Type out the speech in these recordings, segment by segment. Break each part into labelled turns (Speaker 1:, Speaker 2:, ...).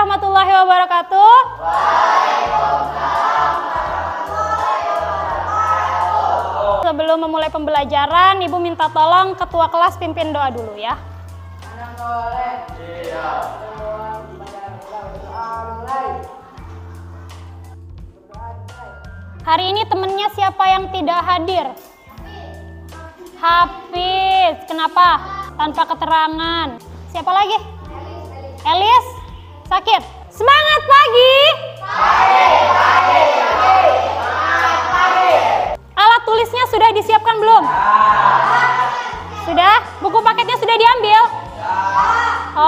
Speaker 1: warahmatullahi wabarakatuh. Sebelum memulai pembelajaran, Ibu minta tolong ketua kelas pimpin doa dulu ya. Hari ini temennya siapa yang tidak hadir? Hafiz. Kenapa? Tanpa keterangan. Siapa lagi? Elis. Sakit. Semangat pagi. Alat tulisnya sudah disiapkan belum? Sudah? Buku paketnya sudah diambil?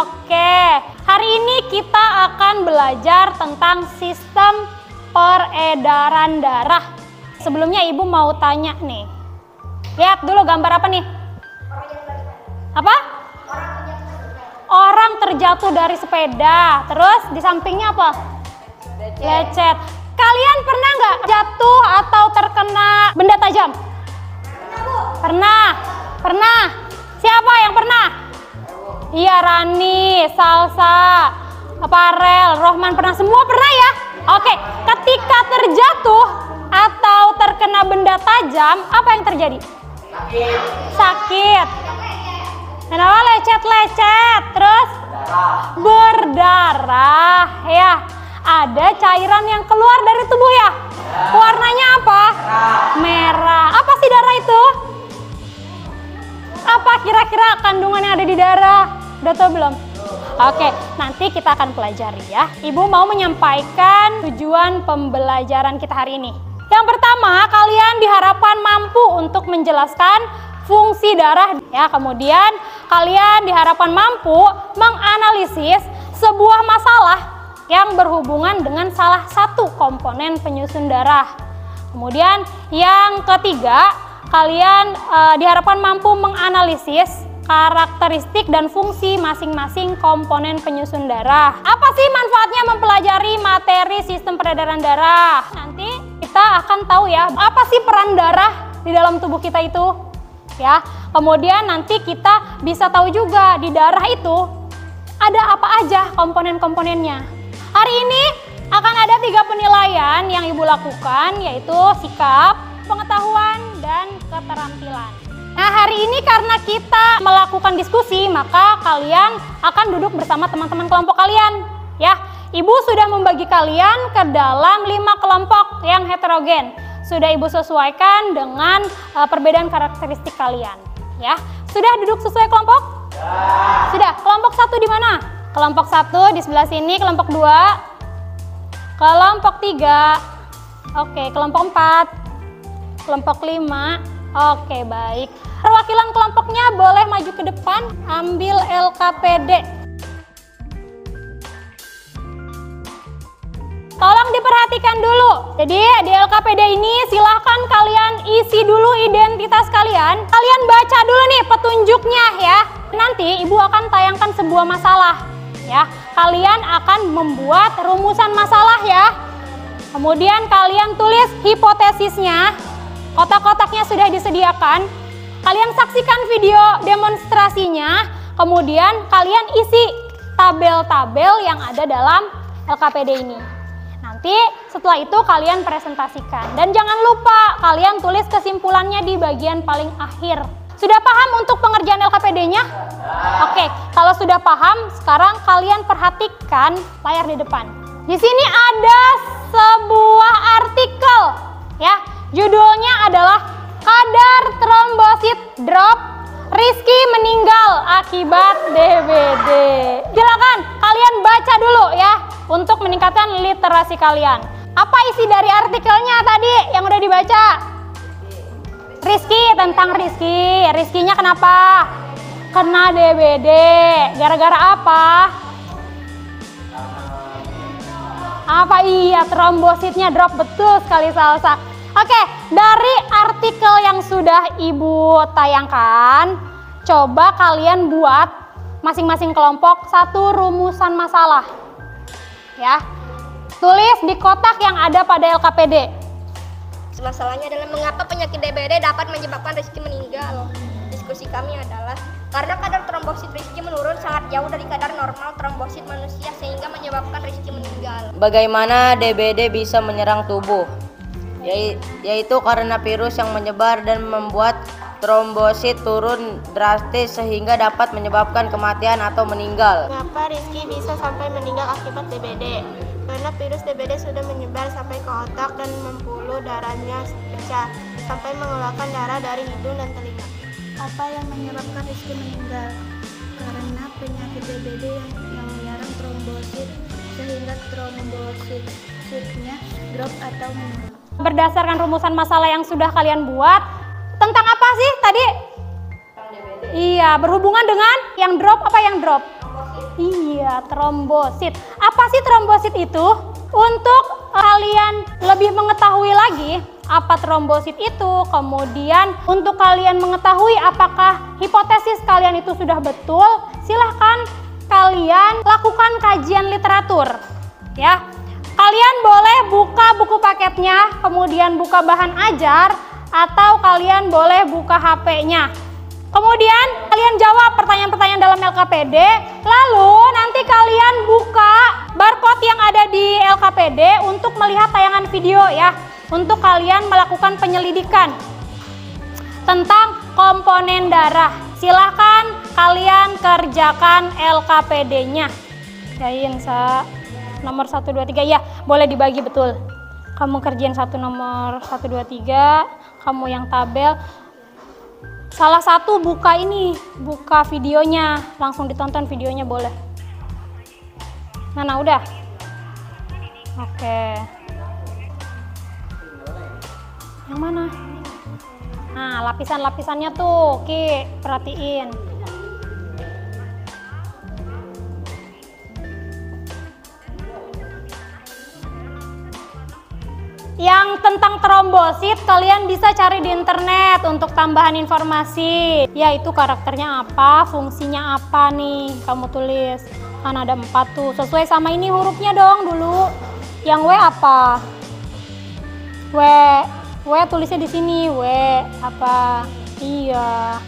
Speaker 1: Oke. Hari ini kita akan belajar tentang sistem peredaran darah. Sebelumnya Ibu mau tanya nih. Lihat dulu gambar apa nih? Apa? Orang terjatuh dari sepeda. Terus di sampingnya apa? Lecet. Kalian pernah nggak jatuh atau terkena benda tajam? Pernah. Pernah. Siapa yang pernah? Iya, Rani, Salsa, Farel, Rohman pernah. Semua pernah ya? Oke, ketika terjatuh atau terkena benda tajam, apa yang terjadi? Sakit. Kenapa lecet-lecet? Terus berdarah ya. Ada cairan yang keluar dari tubuh ya. Warnanya apa? Merah. Apa sih darah itu? Apa kira-kira kandungan yang ada di darah? Udah tahu belum? Oke, nanti kita akan pelajari ya. Ibu mau menyampaikan tujuan pembelajaran kita hari ini. Yang pertama, kalian diharapkan mampu untuk menjelaskan fungsi darah ya. Kemudian kalian diharapkan mampu menganalisis sebuah masalah yang berhubungan dengan salah satu komponen penyusun darah. Kemudian yang ketiga, kalian diharapkan mampu menganalisis karakteristik dan fungsi masing-masing komponen penyusun darah. Apa sih manfaatnya mempelajari materi sistem peredaran darah? Nanti kita akan tahu ya, apa sih peran darah di dalam tubuh kita itu? Ya. Kemudian nanti kita bisa tahu juga di darah itu ada apa aja komponen-komponennya. Hari ini akan ada 3 penilaian yang Ibu lakukan, yaitu sikap, pengetahuan, dan keterampilan. Nah, hari ini karena kita melakukan diskusi, maka kalian akan duduk bersama teman-teman kelompok kalian. Ya, Ibu sudah membagi kalian ke dalam 5 kelompok yang heterogen. Sudah Ibu sesuaikan dengan perbedaan karakteristik kalian. Ya, sudah duduk sesuai kelompok? Sudah. Kelompok 1 di mana? Kelompok 1 di sebelah sini, kelompok 2, kelompok 3, oke, kelompok 4, kelompok 5, oke, baik. Perwakilan kelompoknya boleh maju ke depan, ambil LKPD. Tolong diperhatikan dulu. Jadi di LKPD ini silahkan kalian isi dulu identitas kalian. Kalian baca dulu nih petunjuknya ya. Nanti Ibu akan tayangkan sebuah masalah. Ya, kalian akan membuat rumusan masalah ya. Kemudian kalian tulis hipotesisnya. Kotak-kotaknya sudah disediakan. Kalian saksikan video demonstrasinya. Kemudian kalian isi tabel-tabel yang ada dalam LKPD ini. Nanti setelah itu kalian presentasikan. Dan jangan lupa kalian tulis kesimpulannya di bagian paling akhir. Sudah paham untuk pengerjaan LKPD-nya? Oke, kalau sudah paham, sekarang kalian perhatikan layar di depan. Di sini ada sebuah artikel, ya. Judulnya adalah kadar trombosit drop, Rizky meninggal akibat DBD. Silakan kalian baca dulu ya, untuk meningkatkan literasi kalian. Apa isi dari artikelnya tadi yang udah dibaca? Rizky, tentang Rizky. Rizkynya kenapa? Kena DBD. Gara-gara apa? Apa iya trombositnya drop, betul sekali Salsa. Oke, dari artikel yang sudah Ibu tayangkan, coba kalian buat masing-masing kelompok satu rumusan masalah. Ya. Tulis di kotak yang ada pada LKPD.
Speaker 2: Masalahnya adalah mengapa penyakit DBD dapat menyebabkan Rizky meninggal. diskusi kami adalah karena kadar trombosit Rizky menurun sangat jauh dari kadar normal trombosit manusia sehingga menyebabkan Rizky meninggal.
Speaker 3: Bagaimana DBD bisa menyerang tubuh? Yaitu karena virus yang menyebar dan membuat trombosit turun drastis sehingga dapat menyebabkan kematian atau meninggal.
Speaker 4: Mengapa Rizky bisa sampai meninggal akibat DBD? Karena virus DBD sudah menyebar sampai ke otak dan membuluh darahnya pecah sampai mengeluarkan darah dari hidung dan telinga.
Speaker 5: Apa yang menyebabkan Rizky meninggal? Karena penyakit DBD yang menyerang trombosit sehingga trombositnya drop atau menurun.
Speaker 1: Berdasarkan rumusan masalah yang sudah kalian buat, tentang apa sih tadi?
Speaker 3: Tentang DBD.
Speaker 1: Iya, berhubungan dengan yang drop apa yang drop? Iya, trombosit. Apa sih trombosit itu? Untuk kalian lebih mengetahui lagi apa trombosit itu, kemudian untuk kalian mengetahui apakah hipotesis kalian itu sudah betul, silahkan kalian lakukan kajian literatur. Ya, kalian boleh buka buku paketnya, kemudian buka bahan ajar, atau kalian boleh buka HP-nya. Kemudian kalian jawab pertanyaan-pertanyaan dalam LKPD, lalu nanti kalian buka barcode yang ada di LKPD untuk melihat tayangan video ya, untuk kalian melakukan penyelidikan tentang komponen darah. Silahkan kalian kerjakan LKPD-nya. Yain nomor 1, 2, 3 ya, boleh dibagi betul. Kamu kerjain nomor 1, 2, 3, kamu yang tabel. Salah satu buka videonya, langsung ditonton videonya boleh. Nah, udah. Oke. Yang mana? Nah, lapisan-lapisannya tuh, Ki, perhatiin. Yang tentang trombosit kalian bisa cari di internet untuk tambahan informasi. Yaitu karakternya apa, fungsinya apa nih, kamu tulis. Kan ada 4 tuh, sesuai sama ini hurufnya dong dulu. Yang W apa? W tulisnya di sini, W apa? Iya.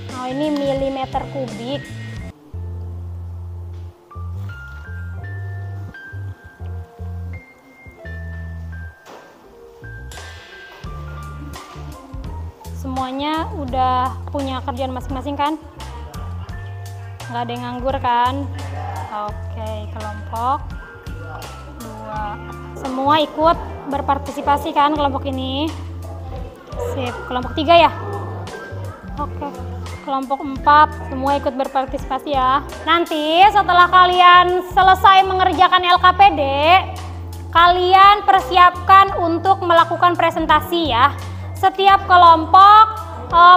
Speaker 1: Nah, ini milimeter kubik. Semuanya udah punya kerjaan masing-masing kan? Nggak ada yang nganggur kan? Oke, kelompok 2. Semua ikut berpartisipasi kan kelompok ini? Sip, kelompok 3 ya? Oke, kelompok 4 semua ikut berpartisipasi ya. Nanti setelah kalian selesai mengerjakan LKPD, kalian persiapkan untuk melakukan presentasi ya. Setiap kelompok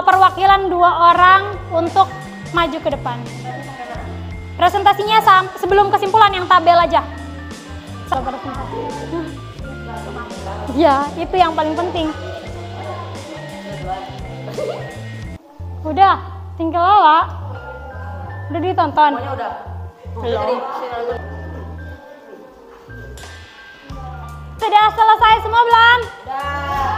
Speaker 1: perwakilan 2 orang untuk maju ke depan. Presentasinya sebelum kesimpulan yang tabel aja. Ya, itu yang paling penting. Udah, tinggal Lala. Udah ditonton?
Speaker 3: Semuanya udah.
Speaker 1: Belum. Sudah selesai semua belum?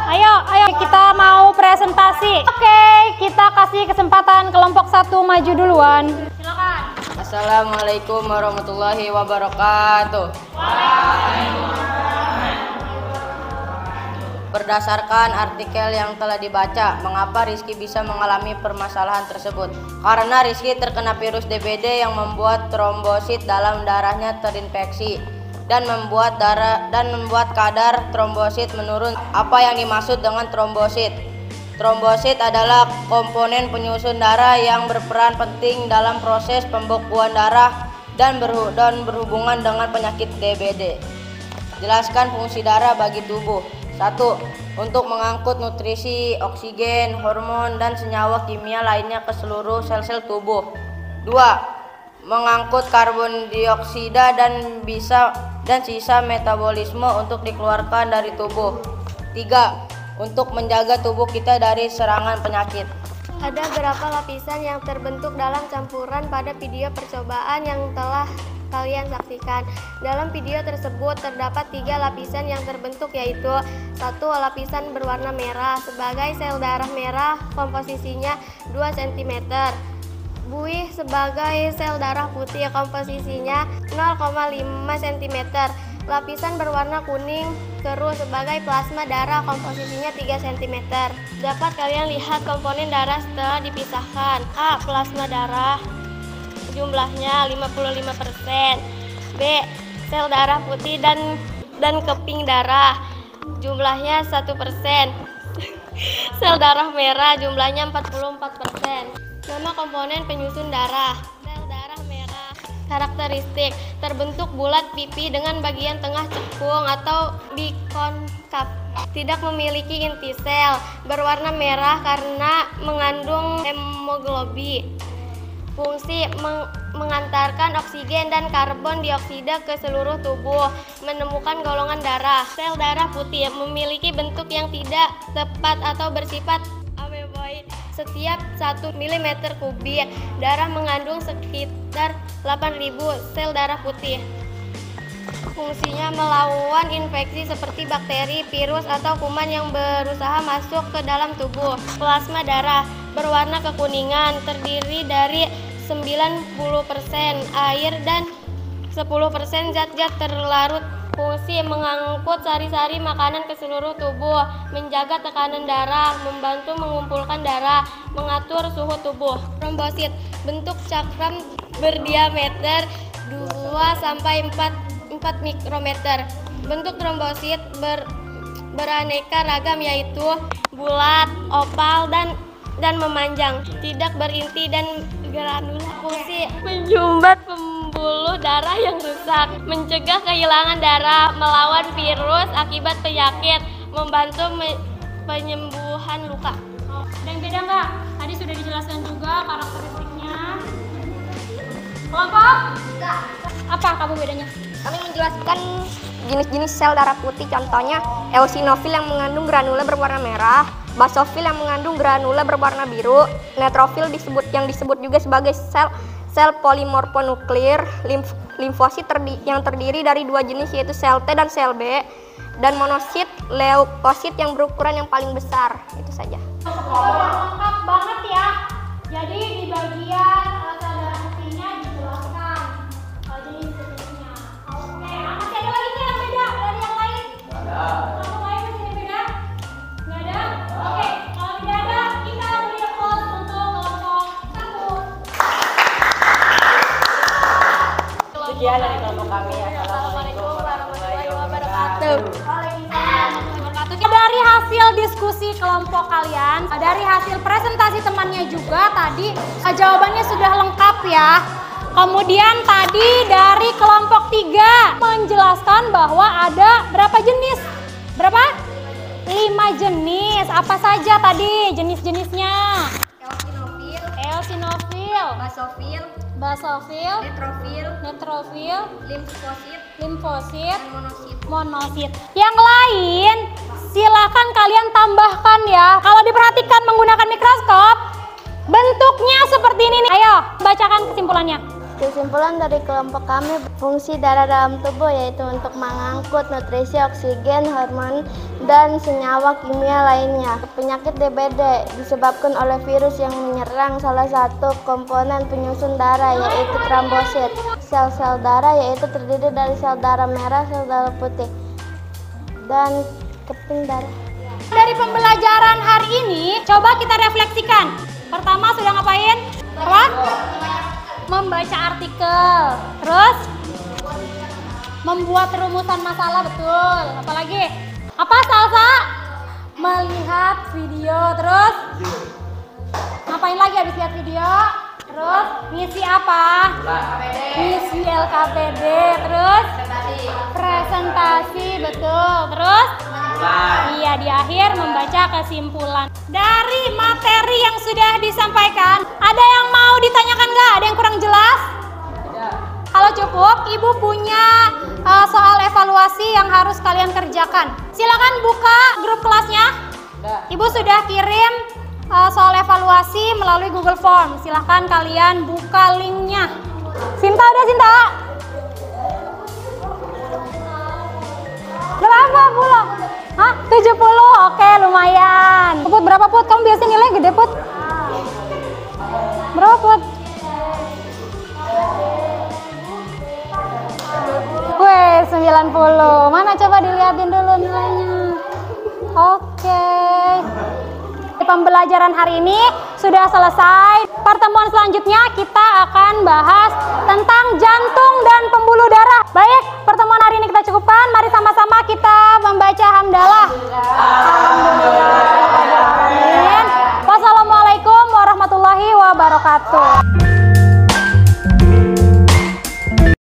Speaker 1: Ayo kita mau presentasi. Oke, kita kasih kesempatan kelompok 1 maju duluan. Silakan.
Speaker 3: Assalamualaikum warahmatullahi wabarakatuh. Berdasarkan artikel yang telah dibaca, mengapa Rizky bisa mengalami permasalahan tersebut? Karena Rizky terkena virus DBD yang membuat trombosit dalam darahnya terinfeksi dan membuat kadar trombosit menurun. Apa yang dimaksud dengan trombosit? Trombosit adalah komponen penyusun darah yang berperan penting dalam proses pembekuan darah dan berhubungan dengan penyakit DBD. Jelaskan fungsi darah bagi tubuh. 1. Untuk mengangkut nutrisi, oksigen, hormon, dan senyawa kimia lainnya ke seluruh sel-sel tubuh. 2. Mengangkut karbon dioksida dan sisa metabolisme untuk dikeluarkan dari tubuh. 3. Untuk menjaga tubuh kita dari serangan penyakit.
Speaker 4: Ada berapa lapisan yang terbentuk dalam campuran pada video percobaan yang telah kalian saksikan. Dalam video tersebut terdapat 3 lapisan yang terbentuk, yaitu 1. Lapisan berwarna merah sebagai sel darah merah, komposisinya 2 cm. Buih sebagai sel darah putih, komposisinya 0,5 cm. Lapisan berwarna kuning keruh sebagai plasma darah, komposisinya 3 cm. Dapat kalian lihat komponen darah setelah dipisahkan. A. Plasma darah, jumlahnya 55%. B. Sel darah putih dan keping darah, jumlahnya 1%. Sel darah merah, jumlahnya 44%. Nama komponen penyusun darah. Sel darah merah. Karakteristik: terbentuk bulat pipi dengan bagian tengah cekung atau bikonkav. Tidak memiliki inti sel. Berwarna merah karena mengandung hemoglobin. Fungsi: mengantarkan oksigen dan karbon dioksida ke seluruh tubuh. Menemukan golongan darah. Sel darah putih memiliki bentuk yang tidak tepat atau bersifat ameboid. Setiap 1 mm kubik darah mengandung sekitar 8.000 sel darah putih. Fungsinya melawan infeksi seperti bakteri, virus, atau kuman yang berusaha masuk ke dalam tubuh. Plasma darah berwarna kekuningan, terdiri dari 90% air dan 10% zat-zat terlarut. Fungsi: mengangkut sari-sari makanan ke seluruh tubuh, menjaga tekanan darah, membantu mengumpulkan darah, mengatur suhu tubuh. Trombosit bentuk cakram berdiameter 2-4 mikrometer. Bentuk trombosit beraneka ragam, yaitu bulat, oval, dan memanjang, tidak berinti dan granula. Fungsi: menyumbat pembuluh darah yang rusak, mencegah kehilangan darah, melawan virus akibat penyakit, membantu penyembuhan luka.
Speaker 1: Ada yang beda nggak? Tadi sudah dijelaskan juga karakteristiknya. Kelompok? Apa kamu bedanya?
Speaker 2: Kami menjelaskan jenis-jenis sel darah putih, contohnya eosinofil yang mengandung granula berwarna merah, basofil yang mengandung granula berwarna biru, neutrofil yang disebut juga sebagai sel polimorfonuklir, limfosit yang terdiri dari 2 jenis, yaitu sel T dan sel B, dan monosit, leukosit yang berukuran yang paling besar. Itu saja.
Speaker 1: Lengkap banget ya. Jadi di bagian sel darah putihnya dijelaskan jenis-jenisnya. Oke, masih ada lagi yang beda dari yang lain? Ada. Kelompok lain masih ada beda? Nggak ada? Oke, kalau tidak ada, kita beri applause untuk kelompok 1.
Speaker 3: Sekian dari kelompok kami. Assalamualaikum warahmatullahi wabarakatuh.
Speaker 1: Dari hasil diskusi kelompok kalian, dari hasil presentasi temannya juga tadi jawabannya sudah lengkap ya. Kemudian tadi dari kelompok 3 menjelaskan bahwa ada berapa jenis? Berapa? 5 jenis. Apa saja tadi jenis-jenisnya? Eosinofil, basofil, neutrofil, limfosit, monosit. Yang lain silakan kalian tambahkan ya. Kalau diperhatikan menggunakan mikroskop, bentuknya seperti ini nih. Ayo, bacakan kesimpulannya.
Speaker 4: Kesimpulan dari kelompok kami, fungsi darah dalam tubuh yaitu untuk mengangkut nutrisi, oksigen, hormon, dan senyawa kimia lainnya. Penyakit DBD disebabkan oleh virus yang menyerang salah satu komponen penyusun darah, yaitu trombosit. Sel-sel darah yaitu terdiri dari sel darah merah, sel darah putih, dan keping darah.
Speaker 1: Dari pembelajaran hari ini, coba kita refleksikan. Pertama sudah ngapain? Apa? Membaca artikel, terus membuat rumusan masalah, betul. Apalagi? Apa Salsa? Melihat video, terus ngapain lagi habis lihat video? Terus ngisi apa? Ngisi LKPD, terus presentasi, betul. Terus iya, di akhir membaca kesimpulan. Dari materi yang sudah disampaikan, ada yang mau ditanyakan nggak? Ada yang kurang jelas? Kalau cukup, Ibu punya soal evaluasi yang harus kalian kerjakan. Silakan buka grup kelasnya. Ibu sudah kirim soal evaluasi melalui Google Form. Silahkan kalian buka linknya. Sinta udah, Sinta? Berapa pula? Hah? 70. Oke, lumayan. Put, berapa Put? Kamu biasanya nilai gede Put? Berapa Put? Weh, 90. Mana coba dilihatin dulu nilainya. Oke. Pembelajaran hari ini sudah selesai. Pertemuan selanjutnya kita akan bahas